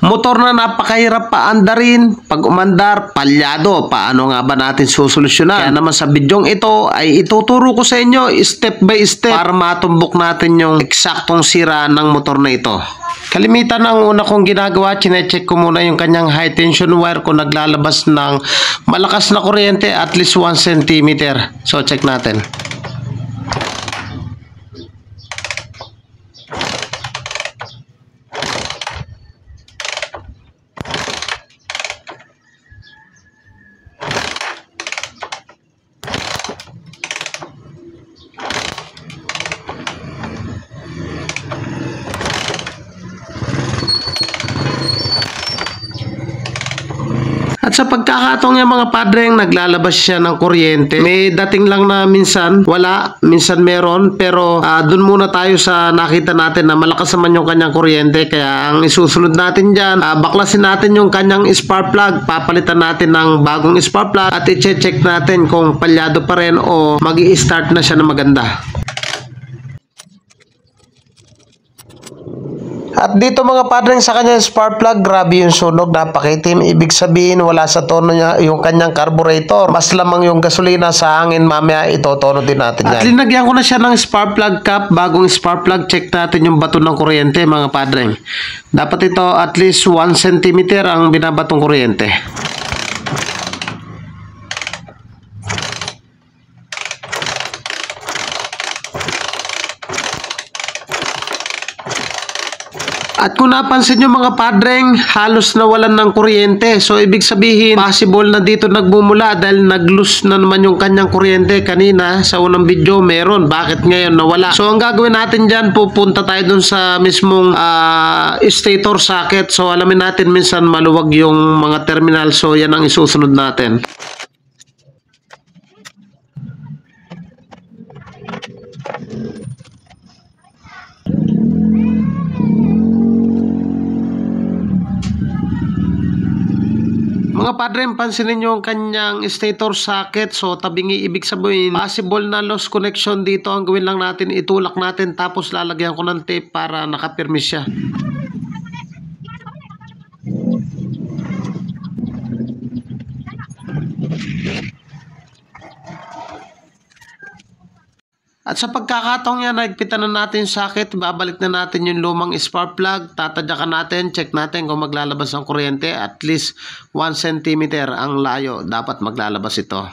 Motor na napakahirap paandarin, pag umandar, palyado, paano nga ba natin susolusyonan? Kaya naman sa bidyong ito ay ituturo ko sa inyo step by step para matumbok natin yung eksaktong sira ng motor na ito. Kalimitan ang una kong ginagawa, chinecheck ko muna yung kanyang high tension wire kung naglalabas ng malakas na kuryente at least 1 cm. So check natin. At sa pagkakataong yung mga padreng naglalabas siya ng kuryente, may dating lang na minsan wala, minsan meron, pero dun muna tayo sa nakita natin na malakas naman yung kanyang kuryente. Kaya ang isusunod natin dyan, baklasin natin yung kanyang spark plug, papalitan natin ng bagong spark plug at i-check natin kung palyado pa rin o mag-i-start na siya na maganda. At dito mga padreng sa kanyang spark plug, grabe yung sunog, napakitim. Ibig sabihin wala sa tono niya yung kanyang carburetor. Mas lamang yung gasolina sa hangin, mamaya itotono din natin yan. At linagyan ko na siya ng spark plug cap, bagong spark plug. Check natin yung bato ng kuryente mga padreng. Dapat ito at least 1 cm ang binabatong kuryente. At kung napansin nyo mga padreng, halos nawalan ng kuryente. So ibig sabihin, possible na dito nagmumula dahil nag-loose na naman yung kanyang kuryente. Kanina sa unang video meron, bakit ngayon nawala? So ang gagawin natin dyan, pupunta tayo dun sa mismong stator socket. So alamin natin minsan maluwag yung mga terminal. So yan ang isusunod natin. Mga padreng, pansinin nyo ang kanyang stator socket. So tabingi, ibig sabihin possible na lost connection dito. Ang gawin lang natin, itulak natin tapos lalagyan ko ng tape para nakapirmi siya. At sa pagkakataong yan, nagpitan na natin socket, babalik na natin yung lumang spark plug, tatadyakan natin, check natin kung maglalabas ang kuryente, at least 1 cm ang layo, dapat maglalabas ito.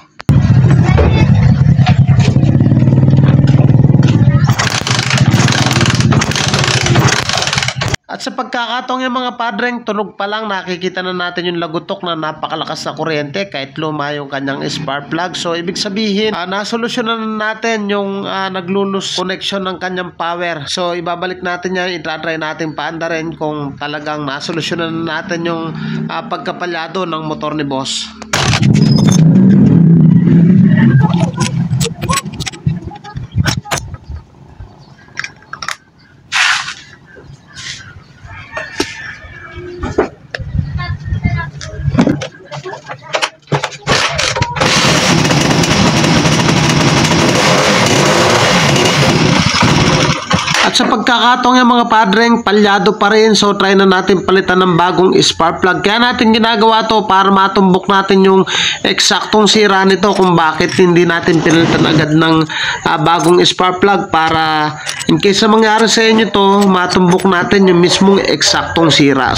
At sa pagkakataong yung mga padreng, tunog pa lang, nakikita na natin yung lagutok na napakalakas na kuryente kahit luma yung kanyang spark plug. So ibig sabihin, nasolusyonan na natin yung naglulus connection ng kanyang power. So ibabalik natin yan, itatry natin paandarin kung talagang nasolusyonan na natin yung pagkapalyado ng motor ni boss. At sa pagkakataong yung mga padreng, palyado pa rin. So try na natin palitan ng bagong spark plug. Kaya natin ginagawa to para matumbok natin yung eksaktong sira nito kung bakit hindi natin pinalitan agad ng bagong spark plug, para in case na mangyari sa inyo to, matumbok natin yung mismong eksaktong sira.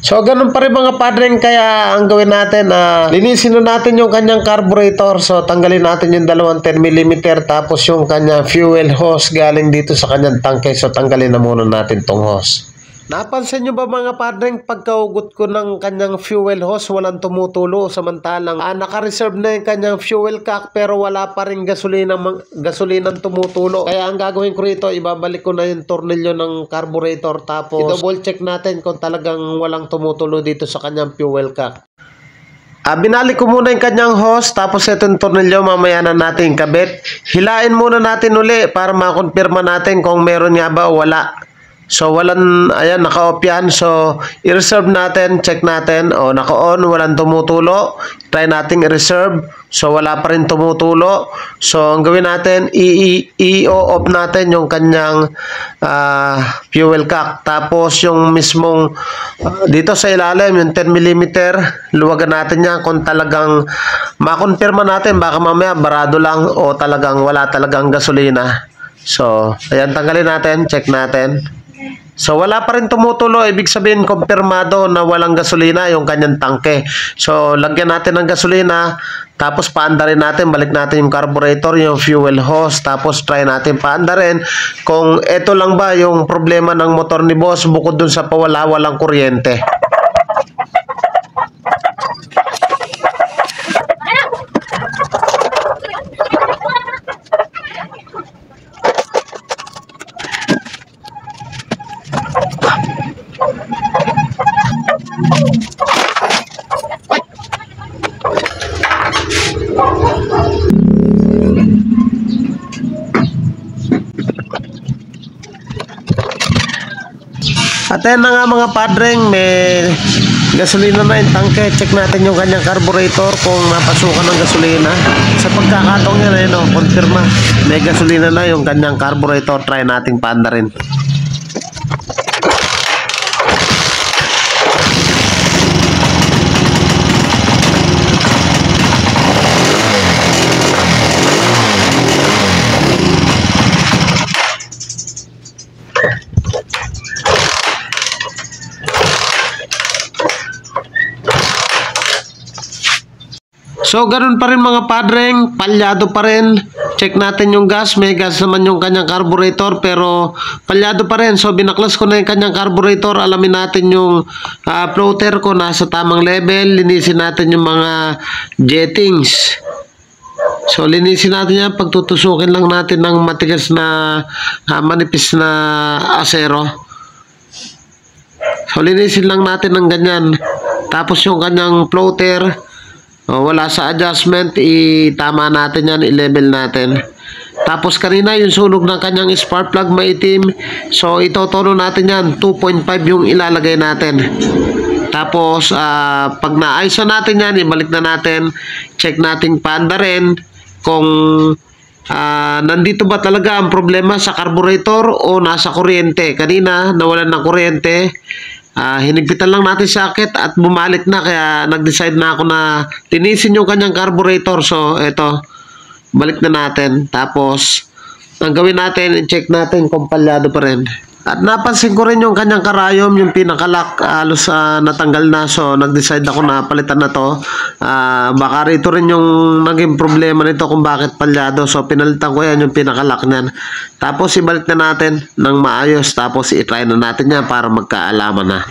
So ganun pa rin mga padreng, kaya ang gawin natin, linisin na natin yung kanyang carburetor. So tanggalin natin yung dalawang 10 mm tapos yung kanyang fuel hose galing dito sa kanyang tangke. So tanggalin na muna natin tong hose. Napansin nyo ba mga padreng, pagkaugot ko ng kanyang fuel hose, walang tumutulo, samantalang naka-reserve na yung kanyang fuel cock pero wala pa rin gasolinang tumutulo. Kaya ang gagawin ko rito, ibabalik ko na yung tornilyo ng carburetor tapos i-double check natin kung talagang walang tumutulo dito sa kanyang fuel cock. Binalik ko muna yung kanyang hose, tapos itong tornilyo mamaya na natin kabit. Hilain muna natin uli para makonfirma natin kung meron nga ba o wala. So walang, ayan, naka-off yan. So i-reserve natin, check natin. O naka-on, walang tumutulo. Try nating i-reserve. So wala pa rin tumutulo. So ang gawin natin, i-off natin yung kanyang fuel cap. Tapos yung mismong dito sa ilalim, yung 10mm, luwagan natin yan kung talagang makonfirma natin. Baka mamaya barado lang o talagang wala talagang gasolina. So ayan, tanggalin natin, check natin. So wala pa rin tumutulo, ibig sabihin kumpirmado na walang gasolina yung kanyang tangke. So lagyan natin ng gasolina, tapos paandarin natin, balik natin yung carburetor, yung fuel hose, tapos try natin paandarin kung ito lang ba yung problema ng motor ni boss bukod dun sa walang kuryente. At ayan na nga mga padreng, may gasolina na yung tangke. Check natin yung kanyang carburetor kung napasukan ng gasolina. Sa pagkakataong yan, ayun, confirma, may gasolina na yung kanyang carburetor. Try nating paandarin. So, ganun pa rin mga padreng, palyado pa rin. Check natin yung gas, may gas naman yung kanyang carburetor pero palyado pa rin. So, binaklas ko na yung kanyang carburetor, alamin natin yung floater ko nasa tamang level, linisin natin yung mga jettings. So, linisin natin yan, pagtutusukin lang natin ng matigas na manipis na asero. So, linisin lang natin ng ganyan. Tapos yung kanyang floater, wala sa adjustment, itama natin yan, i-level natin. Tapos kanina yung sunog ng kanyang spark plug maitim, so itotono natin yan, 2.5 yung ilalagay natin. Tapos pag naayos na natin yan, ibalik na natin, check natin paandarin kung nandito ba talaga ang problema sa carburetor o nasa kuryente. Kanina nawalan ng kuryente, hinigpitan lang natin sa sakit at bumalik na, kaya nag-decide na ako na linisin yung kanyang carburetor. So eto, balik na natin. Tapos ang gawin natin, i-check natin kung palyado pa rin. At napansin ko rin yung kanyang karayom, yung pinakalock, halos natanggal na. So nag-decide ako na palitan na to. Baka rito rin yung naging problema nito kung bakit palyado. So pinalitan ko yan, yung pinakalock niyan. Tapos ibalik na natin ng maayos. Tapos i-try na natin yan para magkaalaman na.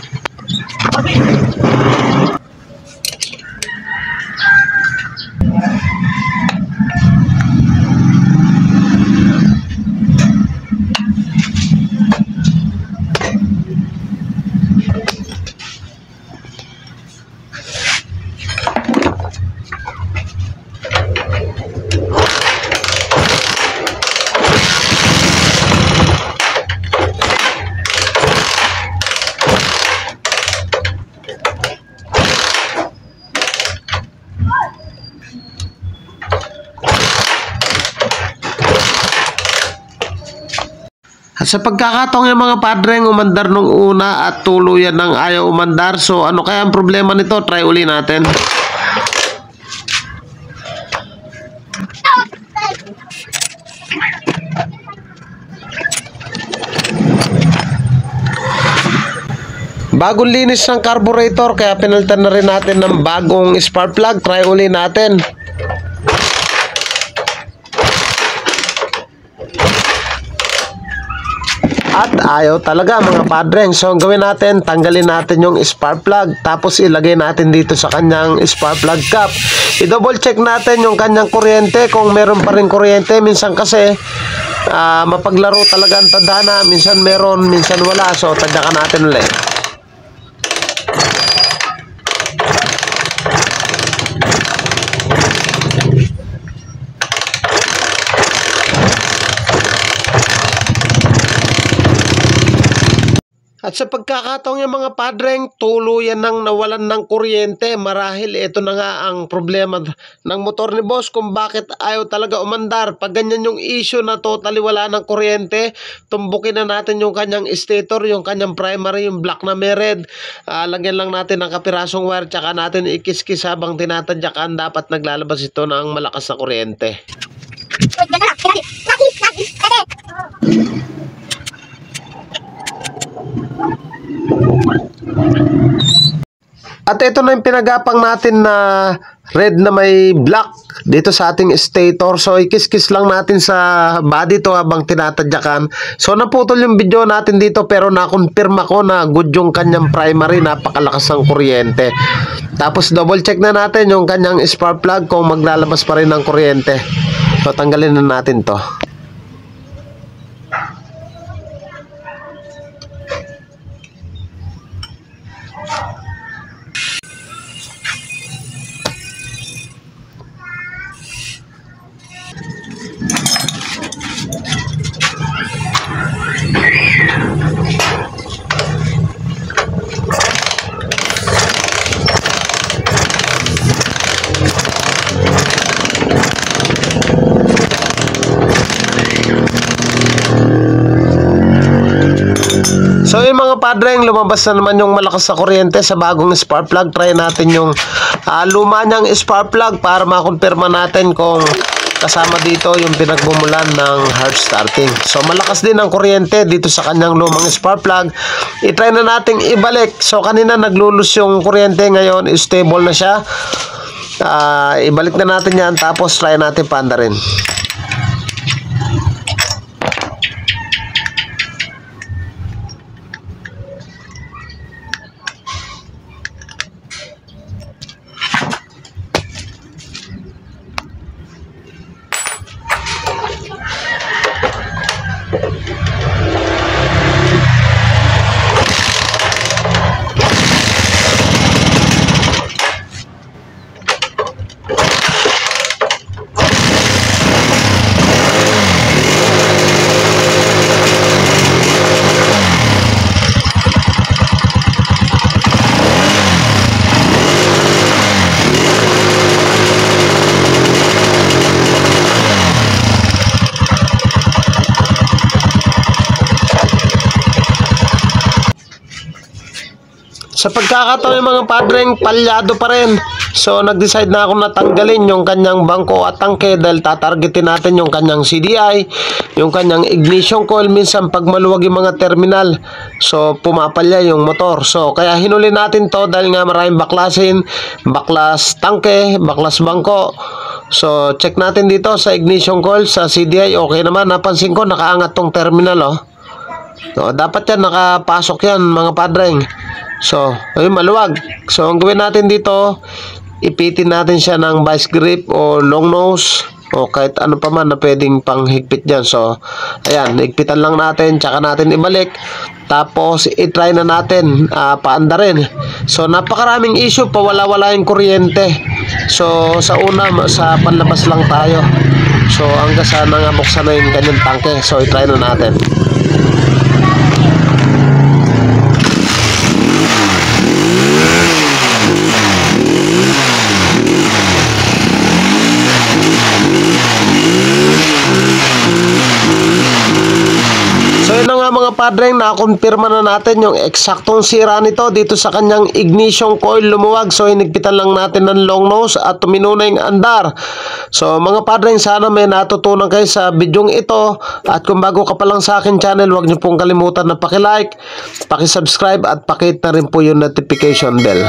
At sa pagkakataong yung mga padreng umandar nung una at tuluyan ng ayaw umandar. So ano kaya ang problema nito? Try uli natin. Bagong linis ng carburetor, kaya pinalitan na rin natin ng bagong spark plug. Try uli natin. At ayaw talaga mga padreng. So ang gawin natin, tanggalin natin yung spark plug, tapos ilagay natin dito sa kanyang spark plug cap. I-double check natin yung kanyang kuryente kung meron pa rin kuryente. Minsan kasi mapaglaro talaga ang tadhana. Minsan meron, minsan wala. So tadyakan natin ulit. At sa pagkakataong yung mga padreng, tuluyan nang nawalan ng kuryente. Marahil ito na nga ang problema ng motor ni boss kung bakit ayaw talaga umandar. Pag ganyan yung issue na totally wala ng kuryente, tumbukin na natin yung kanyang stator, yung kanyang primary, yung black na may red. Lagyan lang natin ng kapirasong wire, tsaka natin ikiskis habang tinatadyakan. Dapat naglalabas ito ng malakas na kuryente. At ito na yung pinagapang natin na red na may black dito sa ating stator. So ikis-kis lang natin sa body to habang tinatadyakan. So naputol yung video natin dito pero nakonfirma ko na good yung kanyang primary, napakalakas ng kuryente. Tapos double check na natin yung kanyang spark plug kung maglalabas pa rin ng kuryente. So tanggalin na natin to. So yung mga padreng, lumabas na naman yung malakas na kuryente sa bagong spark plug. Try natin yung luma niyang spark plug para makumpirma natin kung kasama dito yung pinagbumulan ng hard starting. So malakas din ang kuryente dito sa kanyang lumang spark plug. I-try na nating ibalik. So kanina naglulus yung kuryente, ngayon stable na siya. Ibalik na natin yan, tapos try natin paanda rin. Sa pagkakataon ng mga padreng, palyado pa rin. So nag-decide na ako na tanggalin yung kanyang bangko at tangke dahil tatargetin natin yung kanyang CDI, yung kanyang ignition coil. Minsan pag maluwag yung mga terminal, so pumapalya yung motor. So kaya hinuli natin to dahil nga maraming baklasin, baklas tangke, baklas bangko. So check natin dito sa ignition coil, sa CDI, okay naman. Napansin ko nakaangat tong terminal, oh. So dapat yan, nakapasok yan mga padreng. So, ayun, maluwag. So, ang gawin natin dito, ipitin natin siya ng vice grip o long nose o kahit ano pa man na pwedeng panghigpit dyan. So, ayan, higpitan lang natin, tsaka natin ibalik. Tapos, itry na natin paanda rin. So, napakaraming issue, pawala-wala yung kuryente. So, sa una, sa panlabas lang tayo. So, hanggang sa nangabuksan na yung kanyang tangke. So, itry na natin. So yun na nga mga padreng, nakumpirma na natin yung eksaktong sira nito dito sa kanyang ignition coil, lumuwag. So hinigpitan lang natin ng long nose at tumino na yung andar. So mga padreng, sana may natutunan kayo sa bidyong ito. At kung bago ka pa lang sa akin channel, huwag niyo pong kalimutan na paki-like, paki-subscribe at pakihit na rin po yung notification bell.